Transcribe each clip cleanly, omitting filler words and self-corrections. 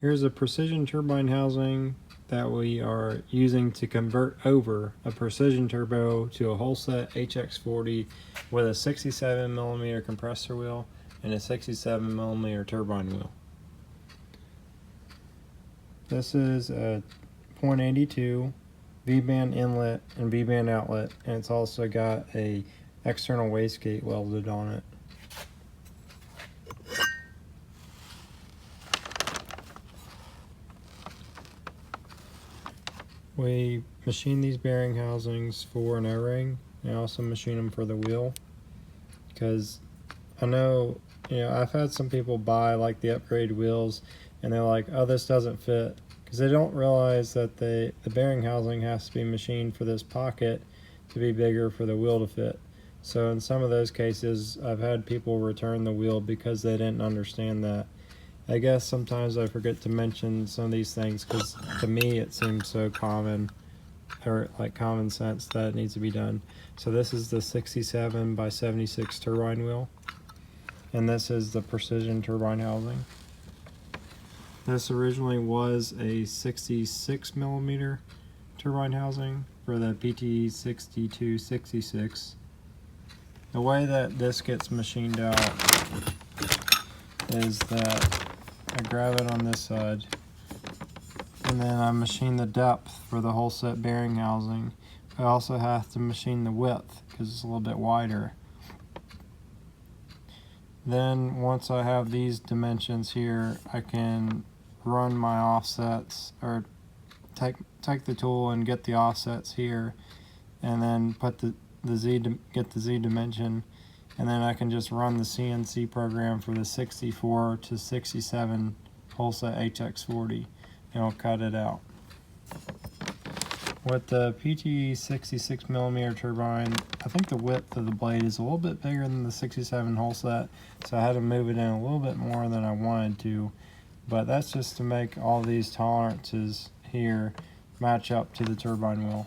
Here's a precision turbine housing that we are using to convert over a precision turbo to a whole set hx40 with a 67mm compressor wheel and a 67mm turbine wheel. This is a .82 V-band inlet and V-band outlet, and it's also got a external wastegate welded on it. We machine these bearing housings for an O-ring, and I also machine them for the wheel, because I know, I've had some people buy like the upgrade wheels and they're like, oh, this doesn't fit, because they don't realize that the bearing housing has to be machined for this pocket to be bigger for the wheel to fit. So in some of those cases, I've had people return the wheel because they didn't understand that. I guess sometimes I forget to mention some of these things because to me it seems so common, or like common sense, that it needs to be done. So this is the 67x76 turbine wheel, and this is the precision turbine housing. This originally was a 66mm turbine housing for the PT6266. The way that this gets machined out is that I grab it on this side, and then I machine the depth for the whole set bearing housing. I also have to machine the width because it's a little bit wider. Then once I have these dimensions here, I can run my offsets, or take the tool and get the offsets here, and then put the get the Z dimension, and then I can just run the CNC program for the 64 to 67 whole set hx40, and it'll cut it out. With the PT 66mm turbine, I think the width of the blade is a little bit bigger than the 67 whole set, so I had to move it in a little bit more than I wanted to, but that's just to make all these tolerances here match up to the turbine wheel.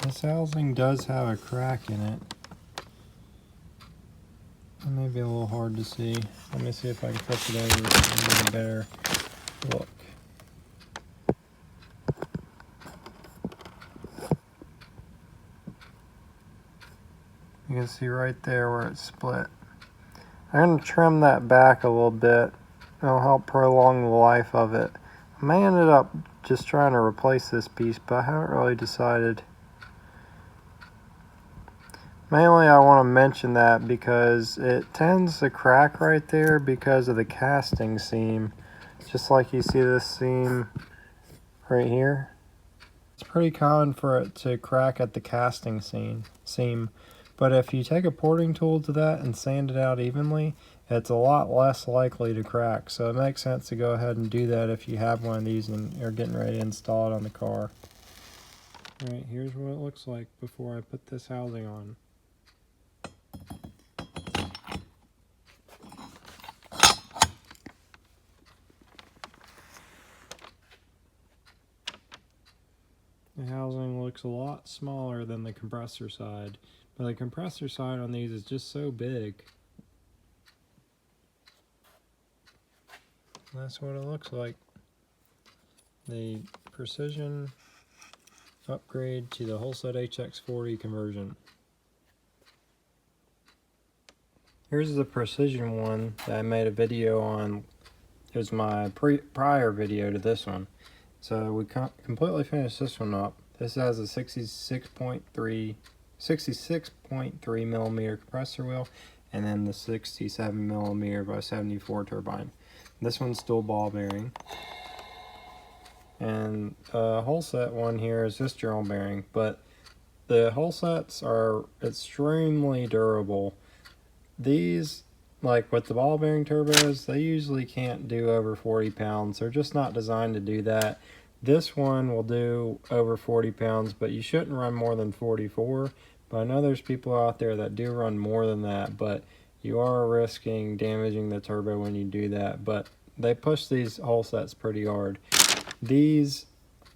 This housing does have a crack in it. It may be a little hard to see. Let me see if I can flip it over and get a better look. You can see right there where it's split. I'm going to trim that back a little bit. It'll help prolong the life of it. I may end up just trying to replace this piece, but I haven't really decided. Mainly I want to mention that because it tends to crack right there because of the casting seam. Just like you see this seam right here. It's pretty common for it to crack at the casting seam. But if you take a porting tool to that and sand it out evenly, it's a lot less likely to crack. So it makes sense to go ahead and do that if you have one of these and you're getting ready to install it on the car. Alright, here's what it looks like before I put this housing on. The housing looks a lot smaller than the compressor side, but the compressor side on these is just so big. That's what it looks like. The precision upgrade to the whole set hx40 conversion. Here's the precision one that I made a video on. It was my prior video to this one. So we completely finished this one up. This has a 66.3mm compressor wheel, and then the 67mm/74 turbine. This one's dual ball bearing. And the whole set one here is just journal bearing, but the whole sets are extremely durable. These, like with the ball bearing turbos, they usually can't do over 40 pounds. They're just not designed to do that. This one will do over 40 pounds, but you shouldn't run more than 44. But I know there's people out there that do run more than that, but you are risking damaging the turbo when you do that. But they push these whole sets pretty hard. These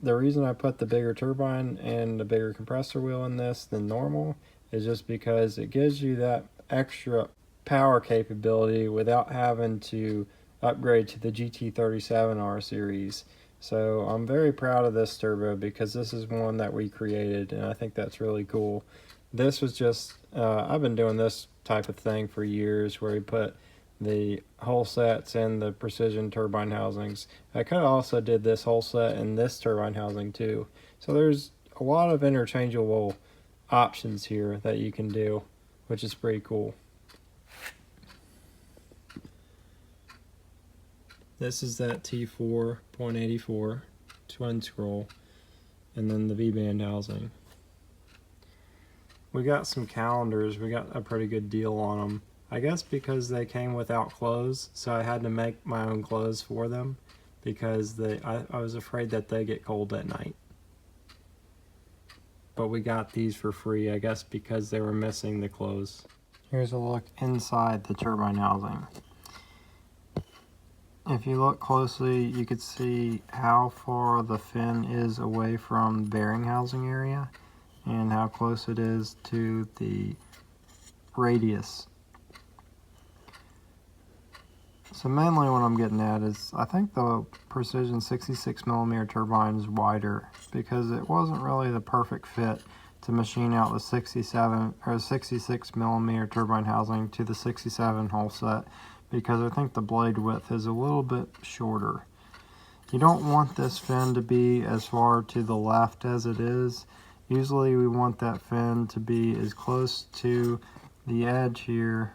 the reason I put the bigger turbine and the bigger compressor wheel in this than normal is just because it gives you that extra power capability without having to upgrade to the GT37R series. So I'm very proud of this turbo because this is one that we created, and I think that's really cool. This was just, I've been doing this type of thing for years, where we put the whole sets and the precision turbine housings. I could have also did this whole set and this turbine housing too. So there's a lot of interchangeable options here that you can do, which is pretty cool. This is that T4.84 twin scroll, and then the V-band housing. We got some calendars. We got a pretty good deal on them. I guess because they came without clothes, so I had to make my own clothes for them because I was afraid that they get cold at night. But we got these for free, I guess because they were missing the clothes. Here's a look inside the turbine housing. If you look closely, you could see how far the fin is away from the bearing housing area and how close it is to the radius. So mainly what I'm getting at is I think the Precision 66mm turbine is wider because it wasn't really the perfect fit to machine out the 66mm turbine housing to the 67 whole set, because I think the blade width is a little bit shorter. You don't want this fin to be as far to the left as it is. Usually we want that fin to be as close to the edge here,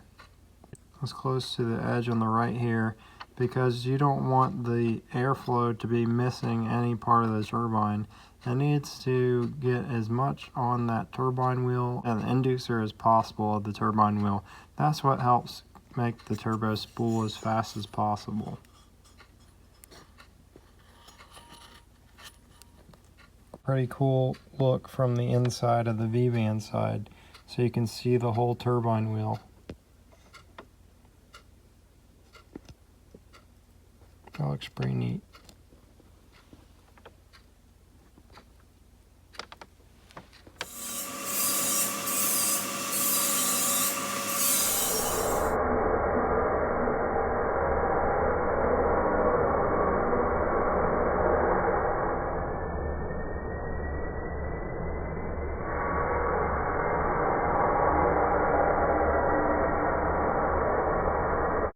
as close to the edge on the right here, because you don't want the airflow to be missing any part of the turbine. It needs to get as much on that turbine wheel and the inducer as possible of the turbine wheel. That's what helps make the turbo spool as fast as possible. Pretty cool look from the inside of the V-band side, so you can see the whole turbine wheel. That looks pretty neat.